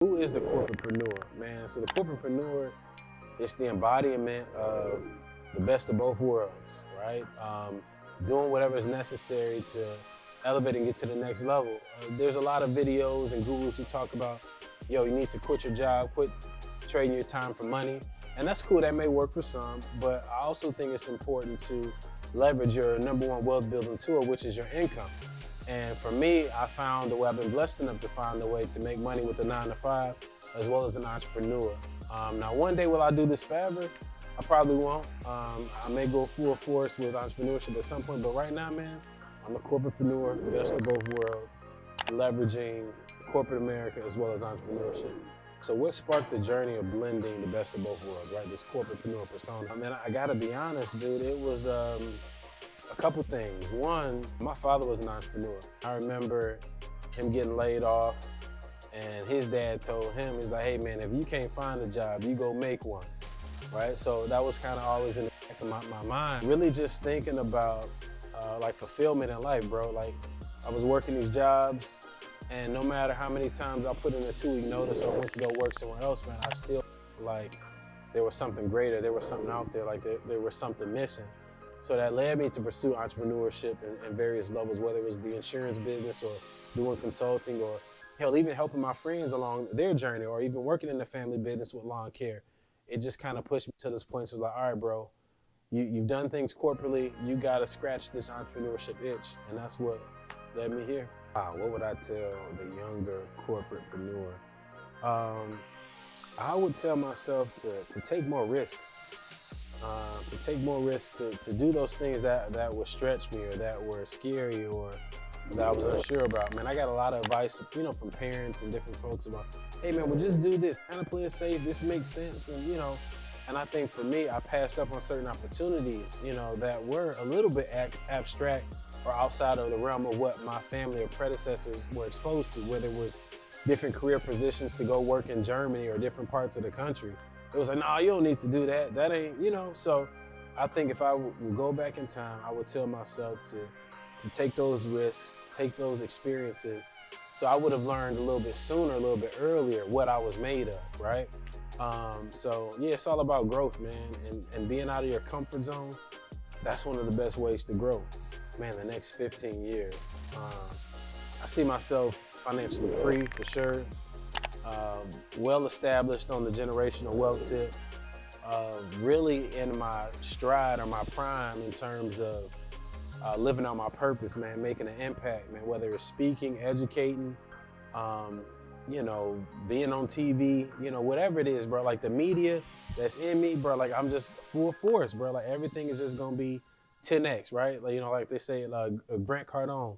Who is the corporatepreneur, man? So the corporatepreneur is the embodiment of the best of both worlds, right? Doing whatever is necessary to elevate and get to the next level. There's a lot of videos and gurus who talk about, yo, you need to quit your job, quit trading your time for money. And that's cool, that may work for some, but I also think it's important to leverage your number one wealth building tool, which is your income. And for me, I found the way, I've been blessed enough to find a way to make money with a 9-to-5 as well as an entrepreneur. Now, one day will I do this forever? I probably won't. I may go full force with entrepreneurship at some point, but right now, man, I'm a corporatepreneur, best of both worlds, leveraging corporate America as well as entrepreneurship. So what sparked the journey of blending the best of both worlds, right? This corporatepreneur persona. I mean, I gotta be honest, dude, it was a couple things. One, my father was an entrepreneur. I remember him getting laid off and his dad told him, he's like, hey man, if you can't find a job, you go make one, right? So that was kind of always in the back of my mind. Really just thinking about like fulfillment in life, bro. Like I was working these jobs and no matter how many times I put in a 2-week notice or went to go work somewhere else, man, I still like there was something greater, there was something out there, like there was something missing. So that led me to pursue entrepreneurship in various levels, whether it was the insurance business or doing consulting or hell, even helping my friends along their journey or even working in the family business with lawn care. It just kind of pushed me to this point. So it's like, all right, bro, you've done things corporately, you got to scratch this entrepreneurship itch. And that's what led me here. What would I tell the younger corporatepreneur? I would tell myself to take more risks. To do those things that would stretch me or that were scary or that I was unsure about. Man, I got a lot of advice, from parents and different folks about, hey man, well just do this, kind of play it safe, this makes sense, and I think for me, I passed up on certain opportunities, that were a little bit abstract or outside of the realm of what my family or predecessors were exposed to, whether it was different career positions to go work in Germany or different parts of the country. It was like, no, you don't need to do that. That ain't, So I think if I would go back in time, I would tell myself to take those risks, take those experiences. So I would have learned a little bit sooner, a little bit earlier what I was made of, right? So yeah, it's all about growth, man. And being out of your comfort zone, that's one of the best ways to grow. Man, the next 15 years. I see myself financially free for sure. Well established on the generational wealth tip, really in my stride or my prime in terms of living out my purpose, man, making an impact, man, whether it's speaking, educating, being on TV, whatever it is, bro, like the media that's in me, bro, like I'm just full force, bro, like everything is just gonna be 10X, right? Like, like they say, Grant Cardone,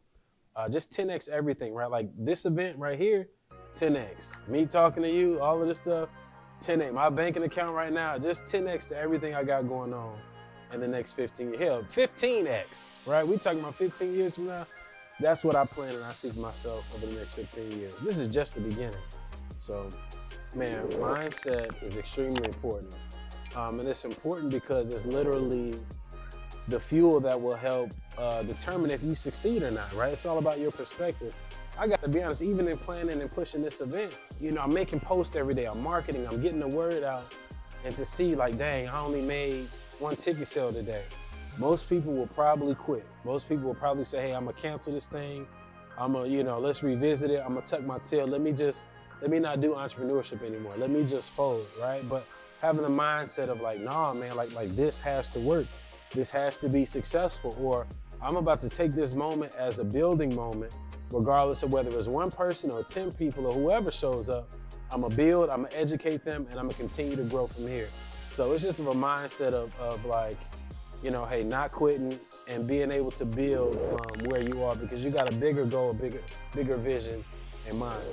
just 10X everything, right? Like this event right here, 10X. Me talking to you, all of this stuff, 10X. My banking account right now, just 10X to everything I got going on in the next 15 years. Hell, 15X, right? We talking about 15 years from now. That's what I plan and I see for myself over the next 15 years. This is just the beginning. So, man, mindset is extremely important. And it's important because it's literally the fuel that will help determine if you succeed or not, right? It's all about your perspective. I got to be honest, even in planning and pushing this event, I'm making posts every day, I'm marketing, I'm getting the word out, and to see like, dang, I only made 1 ticket sale today. Most people will probably quit. Most people will probably say, hey, I'm gonna cancel this thing. Let's revisit it. I'm gonna tuck my tail. Let me not do entrepreneurship anymore. Let me just fold, right? But having the mindset of like, nah, man, like this has to work. This has to be successful, or I'm about to take this moment as a building moment, regardless of whether it's 1 person or 10 people or whoever shows up. I'm gonna build, I'm gonna educate them, and I'm gonna continue to grow from here. So it's just a mindset of like, hey, not quitting and being able to build from where you are because you got a bigger goal, bigger vision in mind.